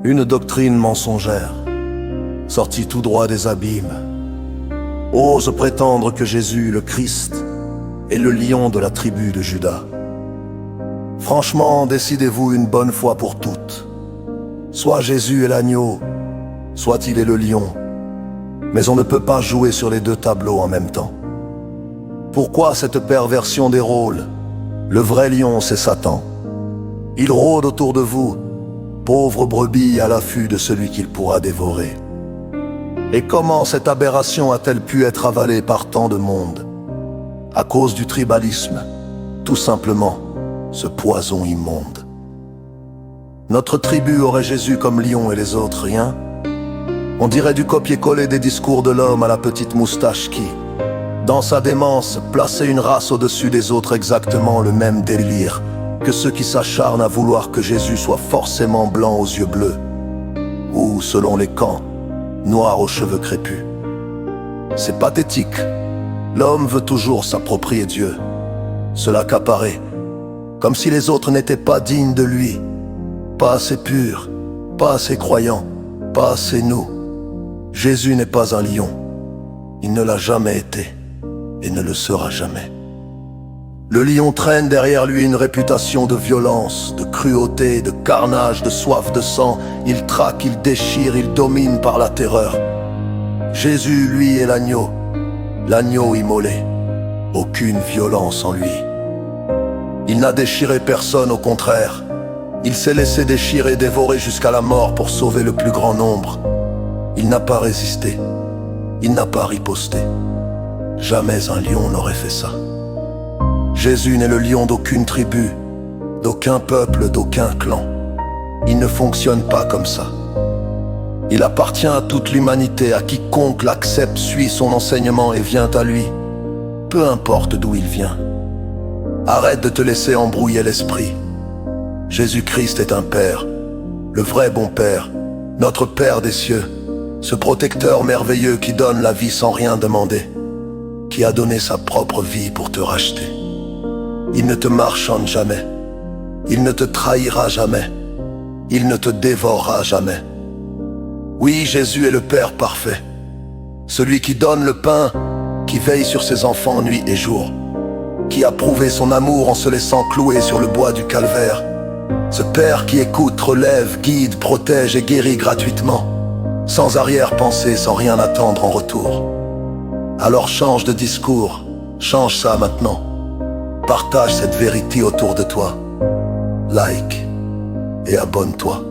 Une doctrine mensongère, sortie tout droit des abîmes, ose prétendre que Jésus, le Christ, est le lion de la tribu de Juda. Franchement, décidez-vous une bonne fois pour toutes. Soit Jésus est l'agneau, soit il est le lion. Mais on ne peut pas jouer sur les deux tableaux en même temps. Pourquoi cette perversion des rôles? Le vrai lion, c'est Satan. Il rôde autour de vous, pauvre brebis à l'affût de celui qu'il pourra dévorer. Et comment cette aberration a-t-elle pu être avalée par tant de monde? À cause du tribalisme, tout simplement, ce poison immonde. Notre tribu aurait Jésus comme lion et les autres rien. On dirait du copier-coller des discours de l'homme à la petite moustache qui, dans sa démence, plaçait une race au-dessus des autres, exactement le même délire que ceux qui s'acharnent à vouloir que Jésus soit forcément blanc aux yeux bleus, ou, selon les camps, noir aux cheveux crépus. C'est pathétique. L'homme veut toujours s'approprier Dieu, se l'accaparer, comme si les autres n'étaient pas dignes de lui, pas assez purs, pas assez croyants, pas assez nous. Jésus n'est pas un lion. Il ne l'a jamais été et ne le sera jamais. Le lion traîne derrière lui une réputation de violence, de cruauté, de carnage, de soif de sang. Il traque, il déchire, il domine par la terreur. Jésus, lui, est l'agneau immolé. Aucune violence en lui. Il n'a déchiré personne, au contraire. Il s'est laissé déchirer, dévorer jusqu'à la mort pour sauver le plus grand nombre. Il n'a pas résisté. Il n'a pas riposté. Jamais un lion n'aurait fait ça. Jésus n'est le lion d'aucune tribu, d'aucun peuple, d'aucun clan. Il ne fonctionne pas comme ça. Il appartient à toute l'humanité, à quiconque l'accepte, suit son enseignement et vient à lui, peu importe d'où il vient. Arrête de te laisser embrouiller l'esprit. Jésus-Christ est un Père, le vrai bon Père, notre Père des cieux, ce protecteur merveilleux qui donne la vie sans rien demander, qui a donné sa propre vie pour te racheter. Il ne te marchande jamais, il ne te trahira jamais, il ne te dévorera jamais. Oui, Jésus est le Père parfait, celui qui donne le pain, qui veille sur ses enfants nuit et jour, qui a prouvé son amour en se laissant clouer sur le bois du calvaire. Ce Père qui écoute, relève, guide, protège et guérit gratuitement, sans arrière-pensée, sans rien attendre en retour. Alors change de discours, change ça maintenant. Partage cette vérité autour de toi. Like et abonne-toi.